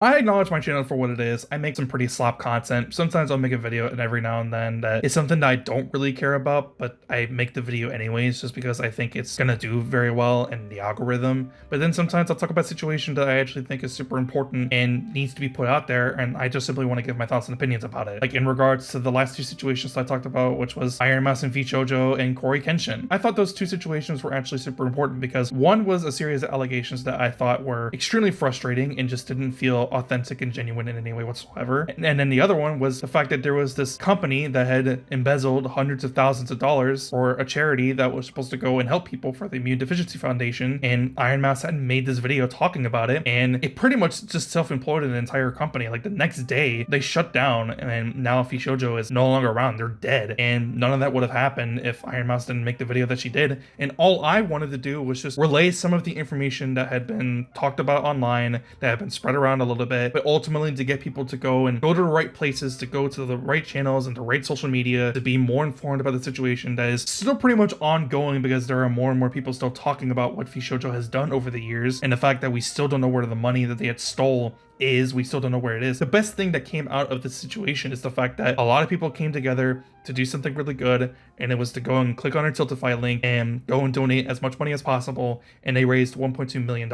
I acknowledge my channel for what it is. I make some pretty slop content. Sometimes I'll make a video and every now and then that is something that I don't really care about, but I make the video anyways just because I think it's gonna do very well in the algorithm. But then sometimes I'll talk about situations that I actually think is super important and needs to be put out there, and I just simply want to give my thoughts and opinions about it. Like in regards to the last two situations I talked about, which was Iron Mouse and V-Shoujo and Corey Kenshin. I thought those two situations were actually super important because one was a series of allegations that I thought were extremely frustrating and just didn't feel authentic and genuine in any way whatsoever. And then the other one was the fact that there was this company that had embezzled hundreds of thousands of dollars for a charity that was supposed to go and help people for the Immune Deficiency Foundation, and Iron Mouse had made this video talking about it, and it pretty much just self-imploded an entire company. Like the next day they shut down, and now V-Shoujo is no longer around. They're dead, and none of that would have happened if Iron Mouse didn't make the video that she did. And all I wanted to do was just relay some of the information that had been talked about online, that had been spread around a little bit, but ultimately to get people to go to the right places, to go to the right channels and the right social media, to be more informed about the situation that is still pretty much ongoing because there are more and more people still talking about what V-Shoujo has done over the years, and the fact that we still don't know where the money that they had stole is. We still don't know where it is. The best thing that came out of this situation is the fact that a lot of people came together to do something really good, and it was to go and click on our Tiltify link and go and donate as much money as possible, and they raised $1.2 million.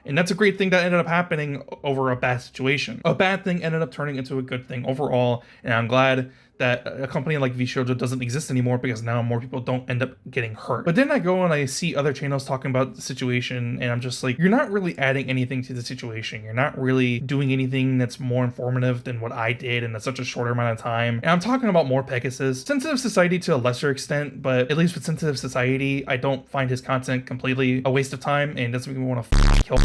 And that's a great thing that ended up happening over a bad situation. A bad thing ended up turning into a good thing overall, and I'm glad that a company like V-Shoujo doesn't exist anymore because now more people don't end up getting hurt. But then I go and I see other channels talking about the situation, and I'm just like, you're not really adding anything to the situation. You're not really doing anything that's more informative than what I did in such a shorter amount of time. And I'm talking about more Pegasus. Sensitive Society to a lesser extent, but at least with Sensitive Society, I don't find his content completely a waste of time and doesn't make me want to kill.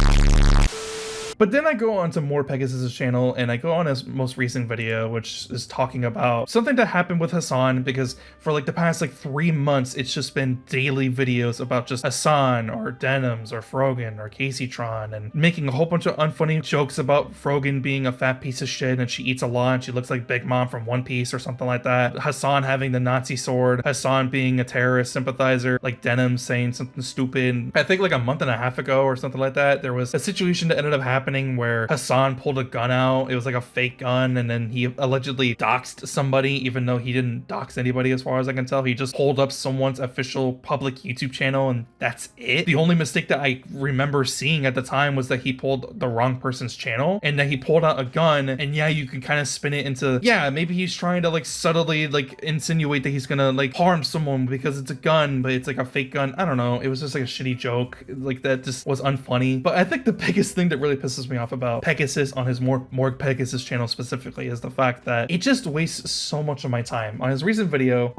But then I go on to more Pegasus' channel, and I go on his most recent video, which is talking about something that happened with Hassan, because for like the past like 3 months, it's just been daily videos about just Hassan or Denims or Frogan or Caseytron, and making a whole bunch of unfunny jokes about Frogan being a fat piece of shit and she eats a lot and she looks like Big Mom from One Piece or something like that. Hassan having the Nazi sword, Hassan being a terrorist sympathizer, like Denim saying something stupid. I think like a month and a half ago or something like that, there was a situation that ended up happening where Hassan pulled a gun out. It was like a fake gun, and then he allegedly doxed somebody, even though he didn't dox anybody as far as I can tell. He just pulled up someone's official public YouTube channel, and that's it. The only mistake that I remember seeing at the time was that he pulled the wrong person's channel, and that he pulled out a gun, and yeah, you can kind of spin it into, yeah, maybe he's trying to like subtly like insinuate that he's gonna like harm someone because it's a gun, but it's like a fake gun. I don't know. It was just like a shitty joke. Like that just was unfunny. But I think the biggest thing that really pisses me off about Pegasus on his more Pegasus channel specifically is the fact that it just wastes so much of my time. On his video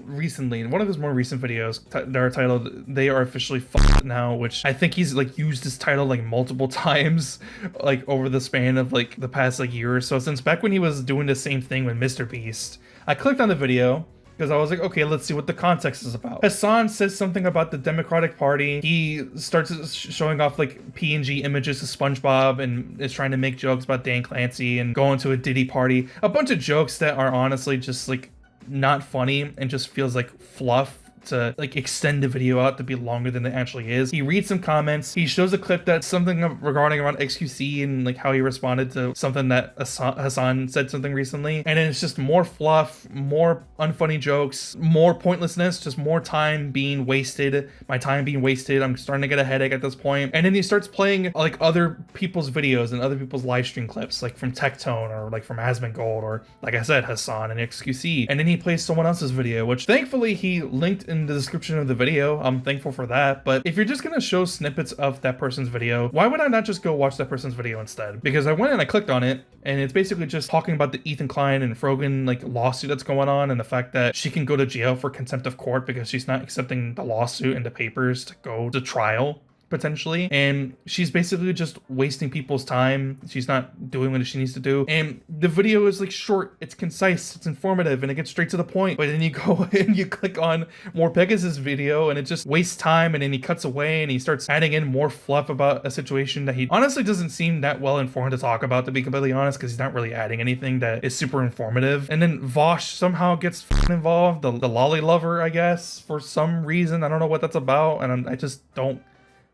recently, in one of his more recent videos that are titled "They Are Officially Fucked Now," which I think he's like used this title like multiple times like over the span of like the past like year or so, since back when he was doing the same thing with NomadBeasts. I clicked on the video because I was like, okay, let's see what the context is about. Hassan says something about the Democratic Party. He starts showing off like PNG images of SpongeBob and is trying to make jokes about Dan Clancy and going to a Diddy party. A bunch of jokes that are honestly just like not funny and just feels like fluff to like extend the video out to be longer than it actually is. He reads some comments. He shows a clip that's something regarding around XQC and like how he responded to something that Hassan said something recently. And then it's just more fluff, more unfunny jokes, more pointlessness, just more time being wasted. My time being wasted. I'm starting to get a headache at this point. And then he starts playing like other people's videos and other people's live stream clips, like from Tectone or like from Asmongold or like I said, Hassan and XQC. And then he plays someone else's video, which thankfully he linked in the description of the video. I'm thankful for that. But if you're just gonna show snippets of that person's video, why would I not just go watch that person's video instead? Because I went and I clicked on it, and it's basically just talking about the Ethan Klein and Frogan like lawsuit that's going on, and the fact that she can go to jail for contempt of court because she's not accepting the lawsuit and the papers to go to trial potentially, and she's basically just wasting people's time. She's not doing what she needs to do, and the video is like short, it's concise, it's informative, and it gets straight to the point. But then you go and you click on more Pegasus video and it just wastes time, and then he cuts away and he starts adding in more fluff about a situation that he honestly doesn't seem that well informed to talk about, to be completely honest, because he's not really adding anything that is super informative. And then Vosh somehow gets involved, the lolly lover, I guess, for some reason. I don't know what that's about, and I just don't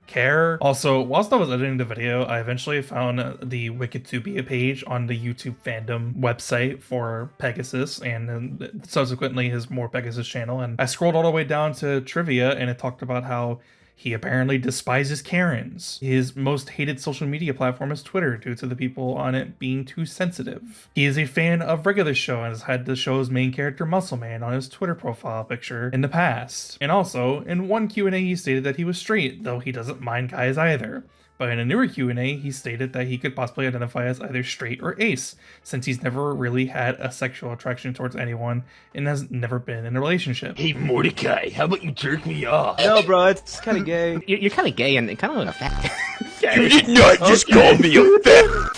care. Also, whilst I was editing the video, I eventually found the Wikipedia page on the YouTube fandom website for Pegasus, and then subsequently his More Pegasus channel, and I scrolled all the way down to trivia, and it talked about how he apparently despises Karens. His most hated social media platform is Twitter due to the people on it being too sensitive. He is a fan of Regular Show and has had the show's main character Muscle Man on his Twitter profile picture in the past. And also, in one Q&A he stated that he was straight, though he doesn't mind guys either. But in a newer Q&A, he stated that he could possibly identify as either straight or ace, since he's never really had a sexual attraction towards anyone and has never been in a relationship. Hey Mordecai, how about you jerk me off? No, bro, it's kind of gay. You're kind of gay and kind of a fat. You did not just call me a fat.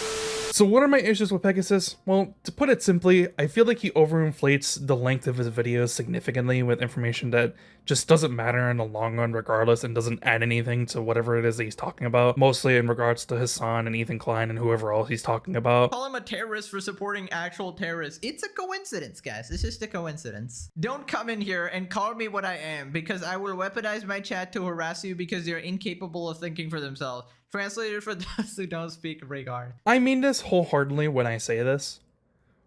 So what are my issues with Pegasus? Well, to put it simply, I feel like he overinflates the length of his videos significantly with information that just doesn't matter in the long run regardless and doesn't add anything to whatever it is that he's talking about, mostly in regards to Hassan and Ethan Klein and whoever else he's talking about. Call him a terrorist for supporting actual terrorists. It's a coincidence, guys. It's just a coincidence. Don't come in here and call me what I am, because I will weaponize my chat to harass you because they're incapable of thinking for themselves. Translated for those who don't speak regard. I mean this wholeheartedly when I say this.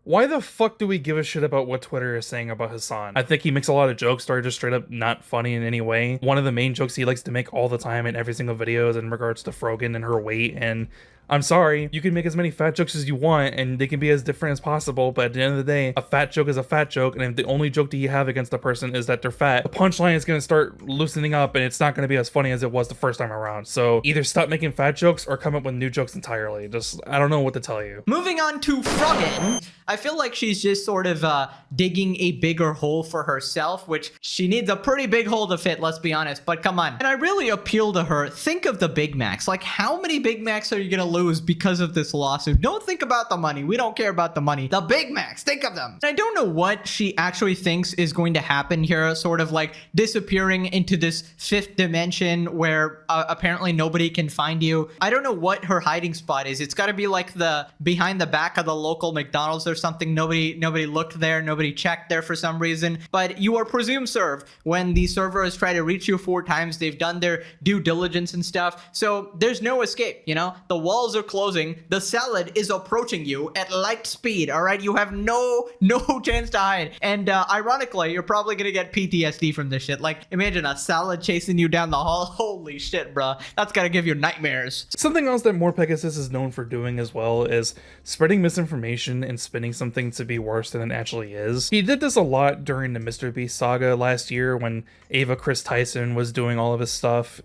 Why the fuck do we give a shit about what Twitter is saying about Hassan? I think he makes a lot of jokes that are just straight up not funny in any way. One of the main jokes he likes to make all the time in every single video is in regards to Frogan and her weight, and I'm sorry, you can make as many fat jokes as you want and they can be as different as possible, but at the end of the day, a fat joke is a fat joke, and if the only joke that you have against the person is that they're fat, the punchline is going to start loosening up and it's not going to be as funny as it was the first time around. So either stop making fat jokes or come up with new jokes entirely. Just, I don't know what to tell you. Moving on to Frogan, I feel like she's just sort of digging a bigger hole for herself, which she needs a pretty big hole to fit, let's be honest, but come on. And I really appeal to her, think of the Big Macs. Like, how many Big Macs are you gonna lose because of this lawsuit? Don't think about the money. We don't care about the money. The Big Macs, think of them. And I don't know what she actually thinks is going to happen here, sort of like disappearing into this fifth dimension where apparently nobody can find you. I don't know what her hiding spot is. It's got to be like the behind the back of the local McDonald's or something. Nobody looked there, nobody checked there for some reason, but you are presumed served when the server has tried to reach you 4 times. They've done their due diligence and stuff, so there's no escape. You know, the walls are closing, the salad is approaching you at light speed. All right, you have no chance to hide, and ironically, you're probably gonna get PTSD from this shit. Like, imagine a salad chasing you down the hall. Holy shit, bro, that's gotta give you nightmares. Something else that More Pegasus is known for doing as well is spreading misinformation and spinning something to be worse than it actually is. He did this a lot during the MrBeast saga last year when Ava Chris Tyson was doing all of his stuff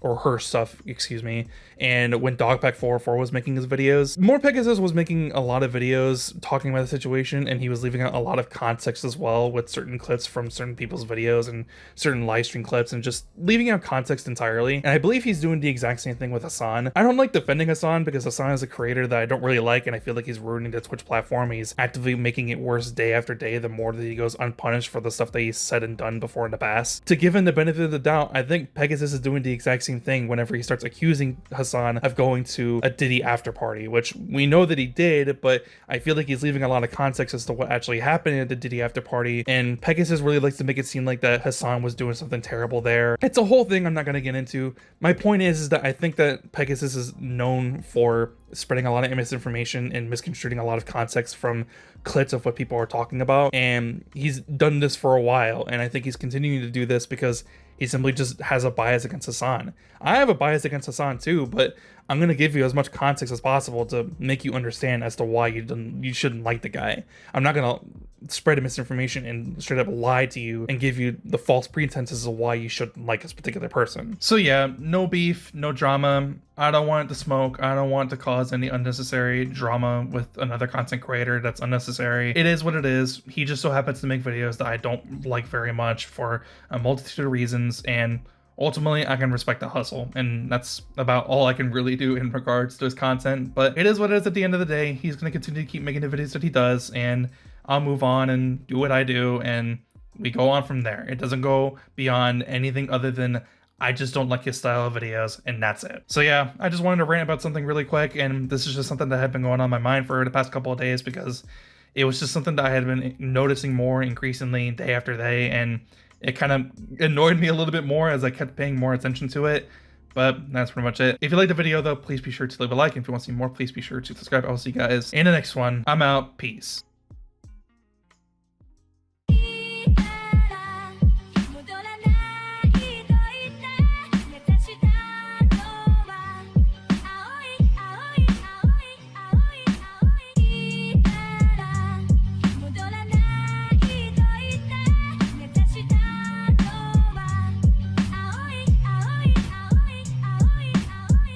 or her stuff, excuse me, and when Dogpack404 was making his videos. More Pegasus was making a lot of videos talking about the situation, and he was leaving out a lot of context as well with certain clips from certain people's videos and certain live stream clips and just leaving out context entirely. And I believe he's doing the exact same thing with Hassan. I don't like defending Hassan because Hassan is a creator that I don't really like, and I feel like he's ruining the Twitch platform. He's actively making it worse day after day the more that he goes unpunished for the stuff that he's said and done before in the past. To give him the benefit of the doubt, I think Pegasus is doing the exact same thing whenever he starts accusing Hassan of going to a Diddy after party, which we know that he did, but I feel like he's leaving a lot of context as to what actually happened at the Diddy after party, and Pegasus really likes to make it seem like that Hassan was doing something terrible there. It's a whole thing I'm not going to get into. My point is that I think that Pegasus is known for spreading a lot of misinformation and misconstruing a lot of context from clips of what people are talking about, and he's done this for a while, and I think he's continuing to do this because he simply just has a bias against Hassan. I have a bias against Hassan too, but I'm going to give you as much context as possible to make you understand as to why you shouldn't like the guy. I'm not going to spread misinformation and straight up lie to you and give you the false pretenses of why you shouldn't like this particular person. So yeah, no beef, no drama. I don't want it to smoke. I don't want to cause any unnecessary drama with another content creator that's unnecessary. It is what it is. He just so happens to make videos that I don't like very much for a multitude of reasons, and ultimately I can respect the hustle, and that's about all I can really do in regards to his content. But it is what it is at the end of the day. He's going to continue to keep making the videos that he does, and I'll move on and do what I do, and we go on from there. It doesn't go beyond anything other than I just don't like his style of videos, and that's it. So yeah, I just wanted to rant about something really quick, and this is just something that had been going on my mind for the past couple of days because it was just something that I had been noticing more increasingly day after day, and it kind of annoyed me a little bit more as I kept paying more attention to it. But that's pretty much it. If you liked the video though, please be sure to leave a like. And if you want to see more, please be sure to subscribe. I'll see you guys in the next one. I'm out. Peace.